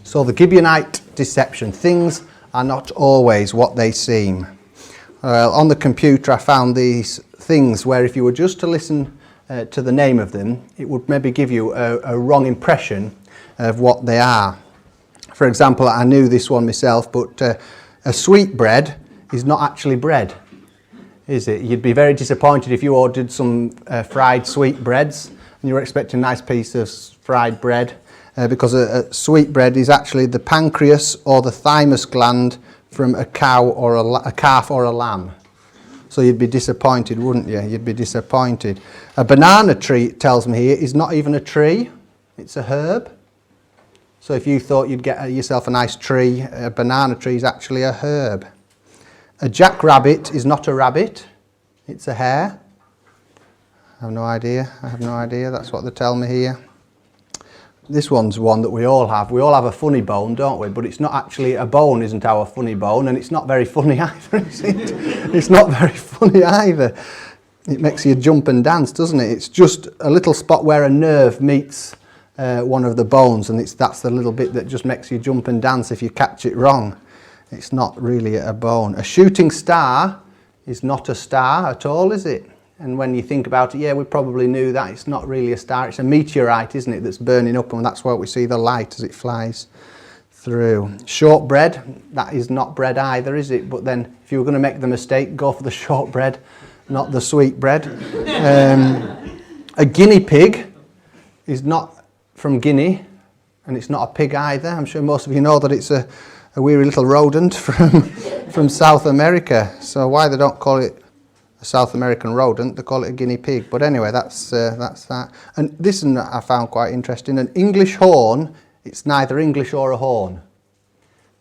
So the Gibeonite deception. Things are not always what they seem. On the computer I found these things where if you were just to listen to the name of them, it would maybe give you a wrong impression of what they are. For example, I knew this one myself, but a sweetbread is not actually bread, is it? You'd be very disappointed if you ordered some fried sweetbreads and you were expecting a nice piece of fried bread, because a sweetbread is actually the pancreas or the thymus gland from a cow or a calf or a lamb. So you'd be disappointed, wouldn't you? You'd be disappointed. A banana tree, it tells me here, is not even a tree. It's a herb. So if you thought you'd get yourself a nice tree, a banana tree is actually a herb. A jackrabbit is not a rabbit. It's a hare. I have no idea. That's what they tell me here. This one's one that we all have. We all have a funny bone, don't we? But it's not actually a bone, isn't our funny bone, and it's not very funny either, is it? It's not very funny either. It makes you jump and dance, doesn't it? It's just a little spot where a nerve meets one of the bones, and that's the little bit that just makes you jump and dance if you catch it wrong. It's not really a bone. A shooting star is not a star at all, is it? And when you think about it, yeah, we probably knew that. It's not really a star. It's a meteorite, isn't it, that's burning up, and that's why we see the light as it flies through. Shortbread, that is not bread either, is it? But then if you were going to make the mistake, go for the shortbread, not the sweetbread. A guinea pig is not from Guinea, and it's not a pig either. I'm sure most of you know that it's a weary little rodent from South America. So why they don't call it a South American rodent, they call it a guinea pig. But anyway, that's that. And this one I found quite interesting. An English horn, it's neither English or a horn.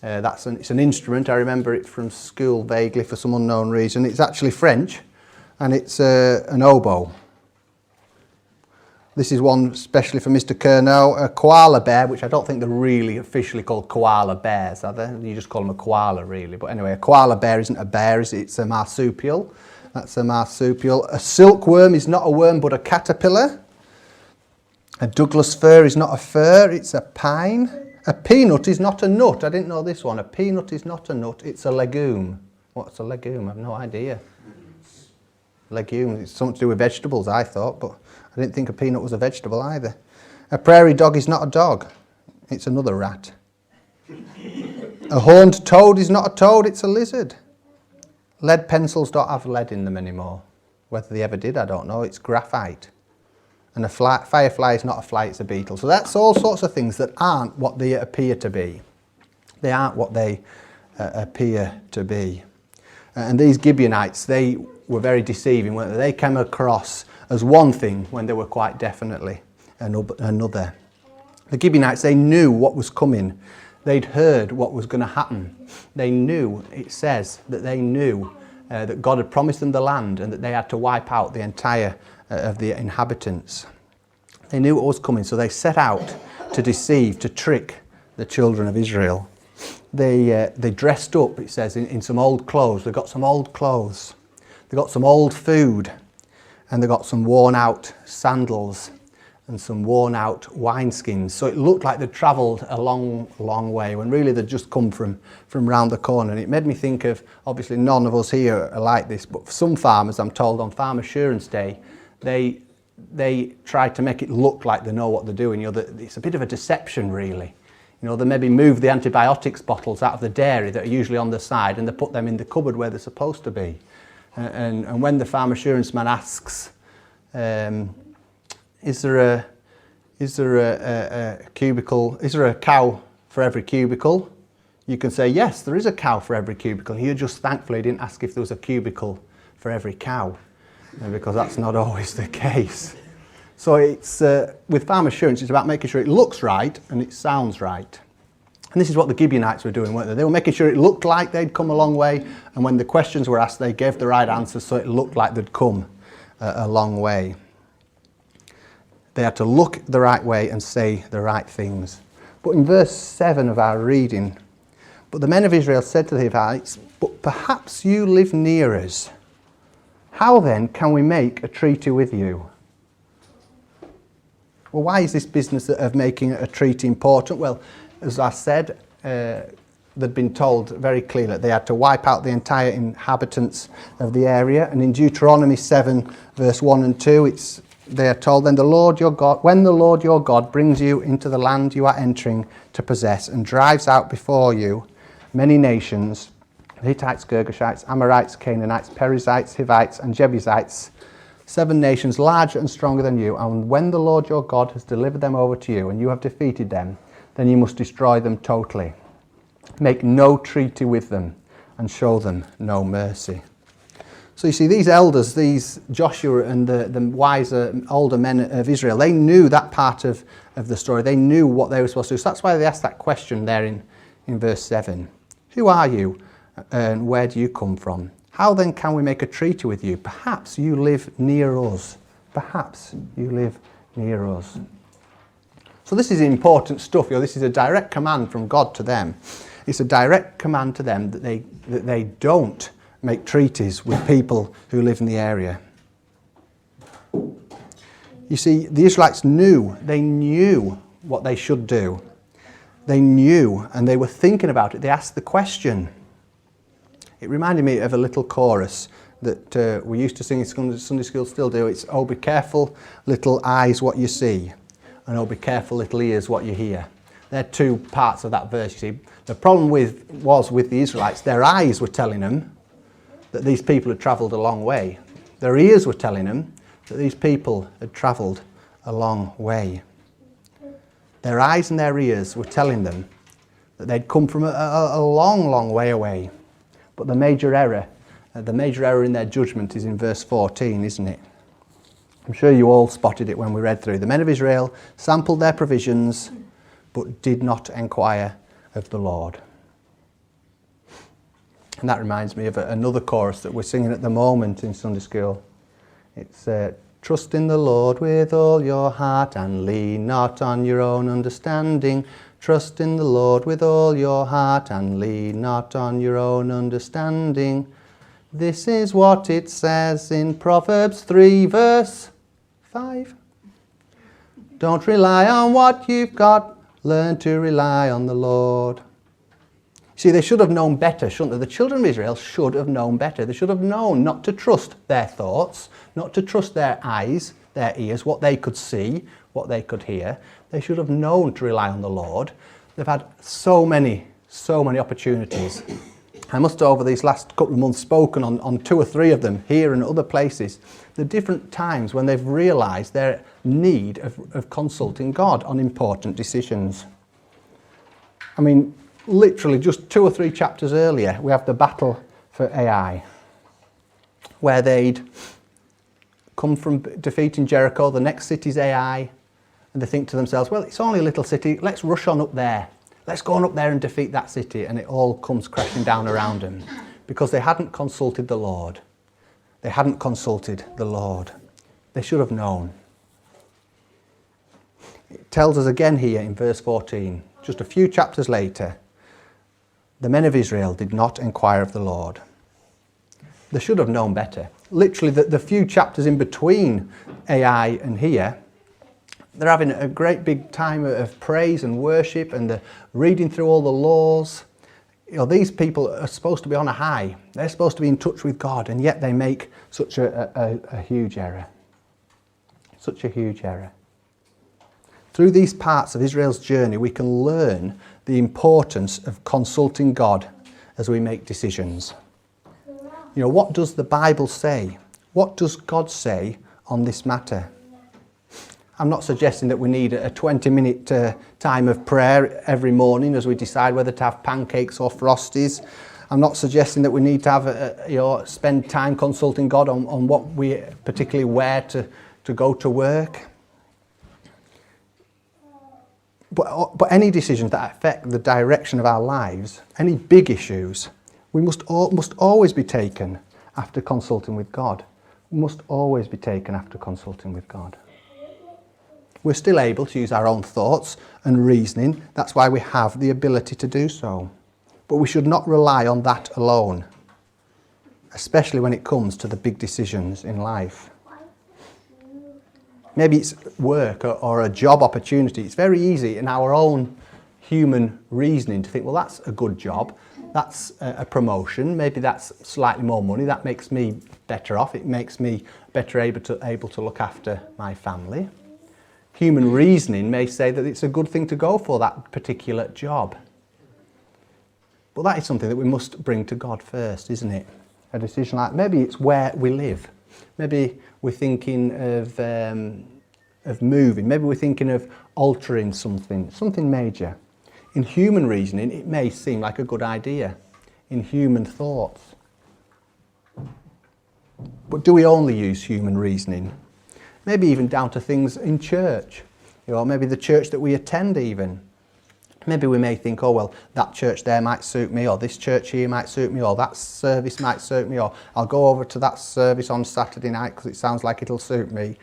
It's an instrument. I remember it from school vaguely for some unknown reason. It's actually French, and it's an oboe. This is one especially for Mr. Curnow, a koala bear, which I don't think they're really officially called koala bears, are they? You just call them a koala, really. But anyway, a koala bear isn't a bear, is it? It's a marsupial. That's a marsupial. A silkworm is not a worm, but a caterpillar. A Douglas fir is not a fir, it's a pine. A peanut is not a nut. I didn't know this one. A peanut is not a nut, it's a legume. What's a legume? I have no idea. Legume, it's something to do with vegetables, I thought, but I didn't think a peanut was a vegetable either. A prairie dog is not a dog, it's another rat. A horned toad is not a toad, it's a lizard. Lead pencils don't have lead in them anymore. Whether they ever did, I don't know. It's graphite. And a firefly is not a fly, it's a beetle. So that's all sorts of things that aren't what they appear to be. They aren't what they appear to be. And these Gibeonites, they were very deceiving, weren't they? They came across as one thing when they were quite definitely another. The Gibeonites, they knew what was coming. They'd heard what was going to happen. They knew, it says, that they knew that God had promised them the land and that they had to wipe out the entire of the inhabitants. They knew what was coming, so they set out to deceive, to trick the children of Israel. They dressed up, it says, in some old clothes. They got some old clothes. They got some old food, and they got some worn out sandals and some worn out wineskins. So it looked like they'd travelled a long way when really they'd just come from round the corner. And it made me think of, obviously none of us here are like this, but for some farmers, I'm told on Farm Assurance Day, they try to make it look like they know what they're doing. You know, it's a bit of a deception really. You know, they maybe move the antibiotics bottles out of the dairy that are usually on the side and they put them in the cupboard where they're supposed to be. And when the farm assurance man asks, is there a cubicle? Is there a cow for every cubicle? You can say yes, there is a cow for every cubicle. He just thankfully didn't ask if there was a cubicle for every cow, because that's not always the case. So it's with farm assurance, it's about making sure it looks right and it sounds right. And this is what the Gibeonites were doing, weren't they? They were making sure it looked like they'd come a long way, and when the questions were asked, they gave the right answers so it looked like they'd come a long way. They had to look the right way and say the right things. But in verse 7 of our reading, but the men of Israel said to the Hivites, but perhaps you live near us. How then can we make a treaty with you? Well, why is this business of making a treaty important? Well, as I said, they'd been told very clearly that they had to wipe out the entire inhabitants of the area. And in Deuteronomy 7, verse 1 and 2, they are told, when the Lord your God brings you into the land you are entering to possess and drives out before you many nations, Hittites, Girgashites, Amorites, Canaanites, Perizzites, Hivites, and Jebusites, 7 nations larger and stronger than you, and when the Lord your God has delivered them over to you and you have defeated them, then you must destroy them totally. Make no treaty with them and show them no mercy. So you see, these elders, these Joshua and the wiser, older men of Israel, they knew that part of the story. They knew what they were supposed to do. So that's why they asked that question there in verse 7. Who are you and where do you come from? How then can we make a treaty with you? Perhaps you live near us. Perhaps you live near us. So this is important stuff. This is a direct command from God to them. It's a direct command to them that they don't make treaties with people who live in the area. You see, the Israelites knew what they should do. They knew, and they were thinking about it. They asked the question. It reminded me of a little chorus that we used to sing in Sunday school, still do. It's, oh, be careful, little eyes, what you see, and oh, be careful, little ears, what you hear. They're 2 parts of that verse, you see. The problem was with the Israelites, their eyes were telling them that these people had travelled a long way. Their ears were telling them that these people had travelled a long way. Their eyes and their ears were telling them that they'd come from a long, long way away. But the major error in their judgment is in verse 14, isn't it? I'm sure you all spotted it when we read through. The men of Israel sampled their provisions, but did not enquire of the Lord. And that reminds me of another chorus that we're singing at the moment in Sunday school. It's trust in the Lord with all your heart and lean not on your own understanding. Trust in the Lord with all your heart and lean not on your own understanding. This is what it says in Proverbs 3 verse 5. Don't rely on what you've got, learn to rely on the Lord. See, they should have known better, shouldn't they? The children of Israel should have known better. They should have known not to trust their thoughts, not to trust their eyes, their ears, what they could see, what they could hear. They should have known to rely on the Lord. They've had so many opportunities. I must have, over these last couple of months, spoken on 2 or 3 of them, here and other places, the different times when they've realised their need of consulting God on important decisions. I mean, literally just 2 or 3 chapters earlier, we have the battle for Ai, where they'd come from defeating Jericho. The next city's Ai, and they think to themselves, well, it's only a little city, let's rush on up there. Let's go on up there and defeat that city. And it all comes crashing down around them because they hadn't consulted the Lord. They hadn't consulted the Lord. They should have known. It tells us again here in verse 14, just a few chapters later, the men of Israel did not inquire of the Lord. They should have known better. Literally, the few chapters in between Ai and here, they're having a great big time of praise and worship, and they're reading through all the laws. You know, these people are supposed to be on a high. They're supposed to be in touch with God, and yet they make such a huge error. Such a huge error. Through these parts of Israel's journey, we can learn the importance of consulting God as we make decisions. You know, what does the Bible say? What does God say on this matter? I'm not suggesting that we need a 20-minute time of prayer every morning as we decide whether to have pancakes or Frosties. I'm not suggesting that we need to have spend time consulting God on what we particularly wear to go to work. But any decisions that affect the direction of our lives, any big issues, we must always be taken after consulting with God. Must always be taken after consulting with God. We're still able to use our own thoughts and reasoning. That's why we have the ability to do so. But we should not rely on that alone, especially when it comes to the big decisions in life. Maybe it's work or a job opportunity. It's very easy in our own human reasoning to think, well, that's a good job, that's a promotion, maybe that's slightly more money, that makes me better off, it makes me better able to look after my family. Human reasoning may say that it's a good thing to go for that particular job. But that is something that we must bring to God first, isn't it? A decision like, maybe it's where we live. Maybe we're thinking of moving. Maybe we're thinking of altering something major. In human reasoning, it may seem like a good idea. In human thoughts. But do we only use human reasoning? Maybe even down to things in church. Maybe the church that we attend even. Maybe we may think, oh, well, that church there might suit me, or this church here might suit me, or that service might suit me, or I'll go over to that service on Saturday night because it sounds like it'll suit me.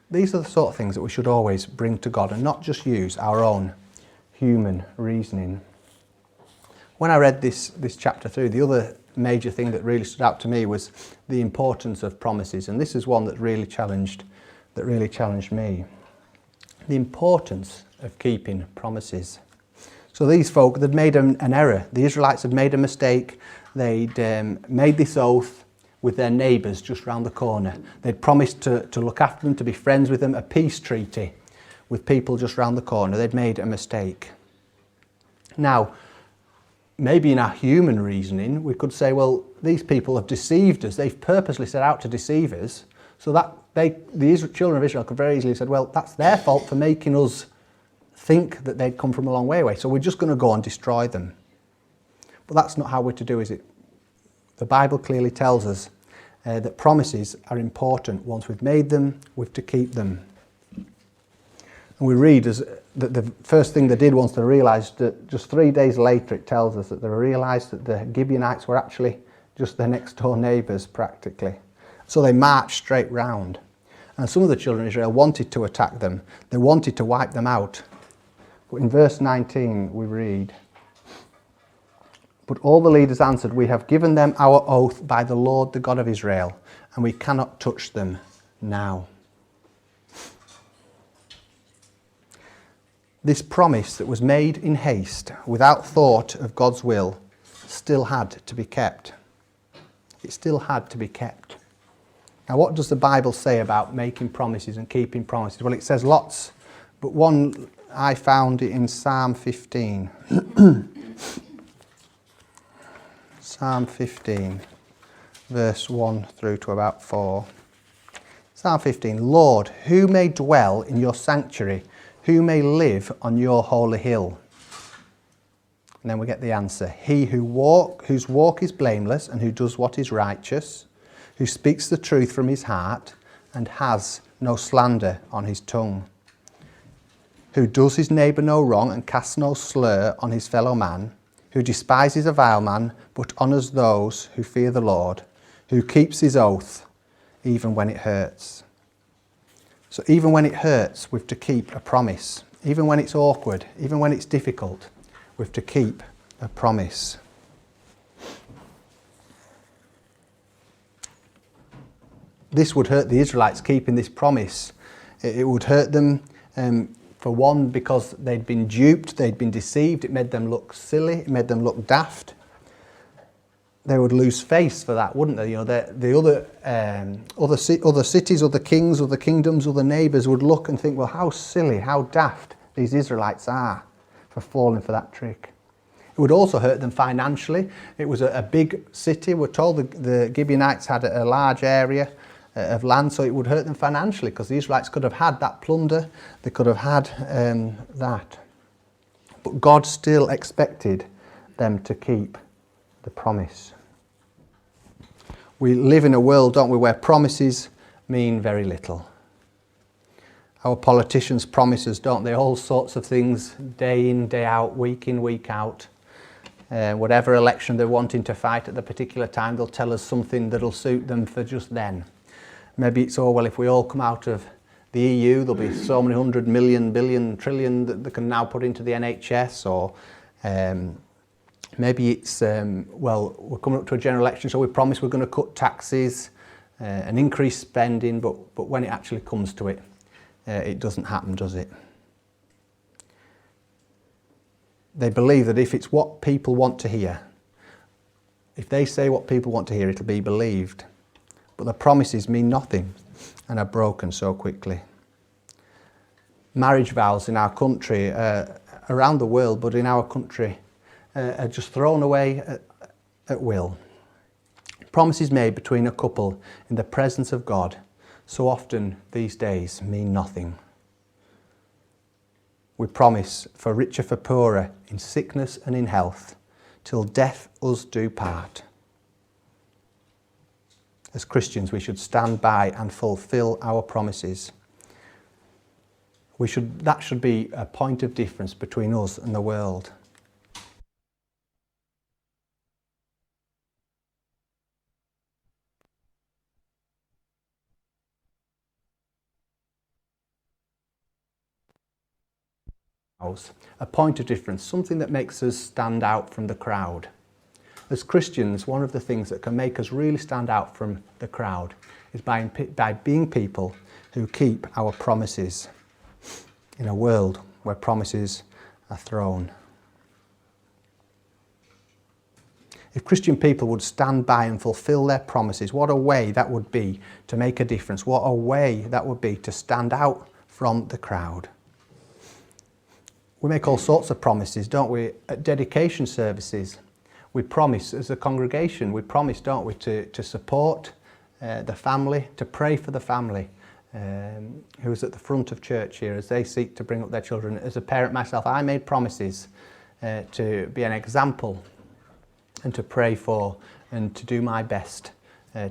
These are the sort of things that we should always bring to God and not just use our own human reasoning. When I read this chapter through, the other major thing that really stood out to me was the importance of promises, and this is one that really challenged me. The importance of keeping promises. So these folk, they'd made an error. The Israelites had made a mistake. They'd made this oath with their neighbours just round the corner. They'd promised to look after them, to be friends with them, a peace treaty with people just round the corner. They'd made a mistake. Now, maybe in our human reasoning, we could say, well, these people have deceived us. They've purposely set out to deceive us. So that the children of Israel could very easily have said, well, that's their fault for making us think that they'd come from a long way away. So we're just going to go and destroy them. But that's not how we're to do, is it? The Bible clearly tells us that promises are important. Once we've made them, we've to keep them. And we read that the first thing they did once they realised that just 3 days later, it tells us that they realised that the Gibeonites were actually just their next door neighbours practically. So they marched straight round. And some of the children of Israel wanted to attack them. They wanted to wipe them out. But in verse 19 we read, "But all the leaders answered, 'We have given them our oath by the Lord, the God of Israel, and we cannot touch them now.'" This promise that was made in haste, without thought of God's will, still had to be kept. It still had to be kept. Now, what does the Bible say about making promises and keeping promises? Well, it says lots, but one I found it in Psalm 15. Psalm 15, verse 1 through to about 4. Psalm 15, "Lord, who may dwell in your sanctuary? Who may live on your holy hill?" And then we get the answer. "He whose walk is blameless and who does what is righteous, who speaks the truth from his heart and has no slander on his tongue, who does his neighbour no wrong and casts no slur on his fellow man, who despises a vile man but honours those who fear the Lord, who keeps his oath even when it hurts." So even when it hurts, we've to keep a promise. Even when it's awkward, even when it's difficult, we've to keep a promise. This would hurt the Israelites, keeping this promise. It would hurt them, for one, because they'd been duped, they'd been deceived. It made them look silly, it made them look daft. They would lose face for that, wouldn't they? The other cities, other kings, other kingdoms, other neighbours would look and think, well, how silly, how daft these Israelites are for falling for that trick. It would also hurt them financially. It was a big city. We're told the Gibeonites had a large area of land, so it would hurt them financially because the Israelites could have had that plunder, they could have had that. But God still expected them to keep the promise. We live in a world, don't we, where promises mean very little. Our politicians promise us, don't they, all sorts of things, day in, day out, week in, week out. Whatever election they're wanting to fight at the particular time, they'll tell us something that'll suit them for just then. Maybe it's, oh, well, if we all come out of the EU, there'll be so many 100 million, billion, trillion that they can now put into the NHS, or maybe it's, well, we're coming up to a general election, so we promise we're going to cut taxes and increase spending, but when it actually comes to it, it doesn't happen, does it? They believe that if it's what people want to hear, if they say what people want to hear, it'll be believed. But the promises mean nothing and are broken so quickly. Marriage vows in our country, around the world, but in our country, are just thrown away at will. Promises made between a couple in the presence of God so often these days mean nothing. We promise for richer, for poorer, in sickness and in health, till death us do part. As Christians, we should stand by and fulfil our promises. That should be a point of difference between us and the world. A point of difference, something that makes us stand out from the crowd. As Christians, one of the things that can make us really stand out from the crowd is by being people who keep our promises in a world where promises are thrown. If Christian people would stand by and fulfill their promises, what a way that would be to make a difference. What a way that would be to stand out from the crowd. We make all sorts of promises, don't we? At dedication services, we promise as a congregation, we promise, don't we, to support the family, to pray for the family who's at the front of church here as they seek to bring up their children. As a parent myself, I made promises to be an example and to pray for and to do my best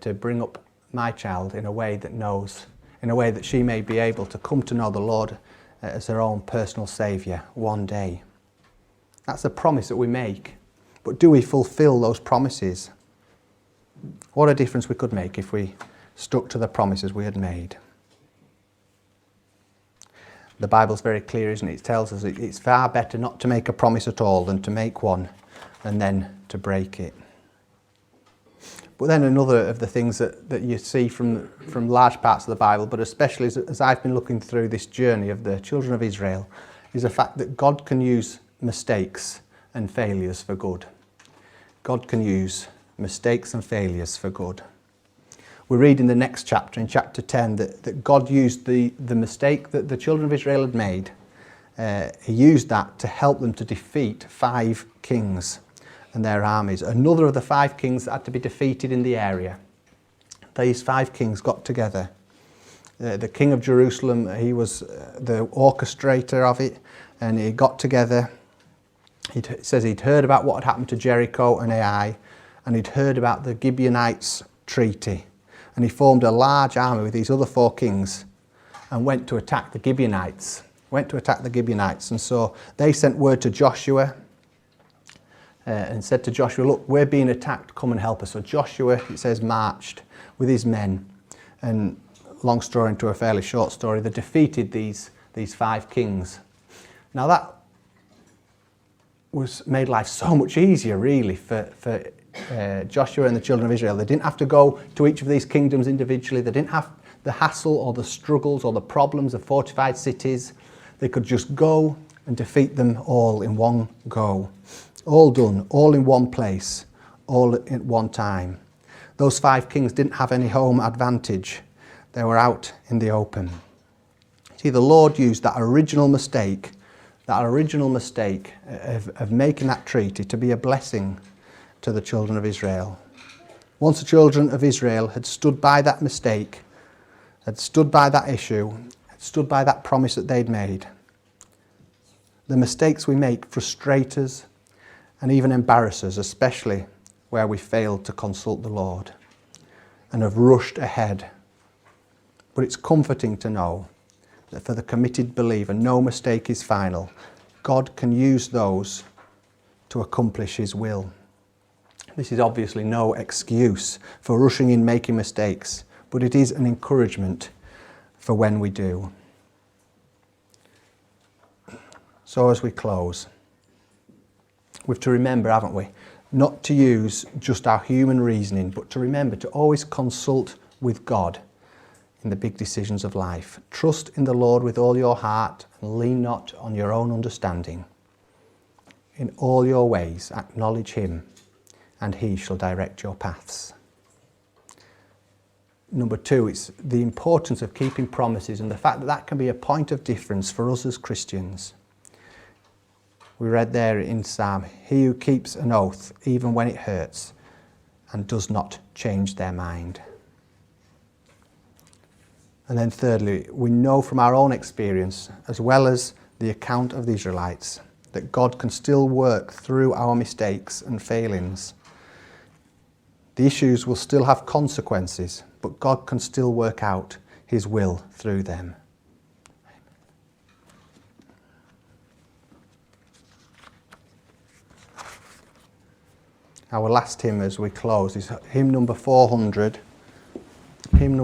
to bring up my child in a way that she may be able to come to know the Lord as her own personal saviour one day. That's a promise that we make. But do we fulfil those promises? What a difference we could make if we stuck to the promises we had made. The Bible's very clear, isn't it? It tells us it's far better not to make a promise at all than to make one and then to break it. But then another of the things that you see from large parts of the Bible, but especially as I've been looking through this journey of the children of Israel, is the fact that God can use mistakes and failures for good. God can use mistakes and failures for good. We read in the next chapter, in chapter 10, that God used the mistake that the children of Israel had made. He used that to help them to defeat 5 kings and their armies. Another of the 5 kings that had to be defeated in the area. These 5 kings got together. The king of Jerusalem, he was the orchestrator of it, and he got together. It says he'd heard about what had happened to Jericho and Ai, and he'd heard about the Gibeonites' treaty. And he formed a large army with these other 4 kings and went to attack the Gibeonites. And so they sent word to Joshua and said to Joshua, look, we're being attacked, come and help us. So Joshua, it says, marched with his men. And long story into a fairly short story, they defeated these 5 kings. Now that was made life so much easier, really, for Joshua and the children of Israel. They didn't have to go to each of these kingdoms individually. They didn't have the hassle or the struggles or the problems of fortified cities. They could just go and defeat them all in one go. All done, all in one place, all at one time. Those 5 kings didn't have any home advantage. They were out in the open. See, the Lord used that original mistake of making that treaty to be a blessing to the children of Israel. Once the children of Israel had stood by that mistake, had stood by that issue, had stood by that promise that they'd made, the mistakes we make frustrate us and even embarrass us, especially where we failed to consult the Lord and have rushed ahead. But it's comforting to know that for the committed believer, no mistake is final. God can use those to accomplish his will. This is obviously no excuse for rushing in making mistakes, but it is an encouragement for when we do. So as we close, we've to remember, haven't we, not to use just our human reasoning, but to remember to always consult with God in the big decisions of life. Trust in the Lord with all your heart and lean not on your own understanding. In all your ways acknowledge him, and he shall direct your paths. Number 2, it's the importance of keeping promises and the fact that that can be a point of difference for us as Christians. We read there in Psalm, he who keeps an oath even when it hurts and does not change their mind. And then thirdly, we know from our own experience, as well as the account of the Israelites, that God can still work through our mistakes and failings. The issues will still have consequences, but God can still work out his will through them. Our last hymn as we close is hymn number 400. Hymn number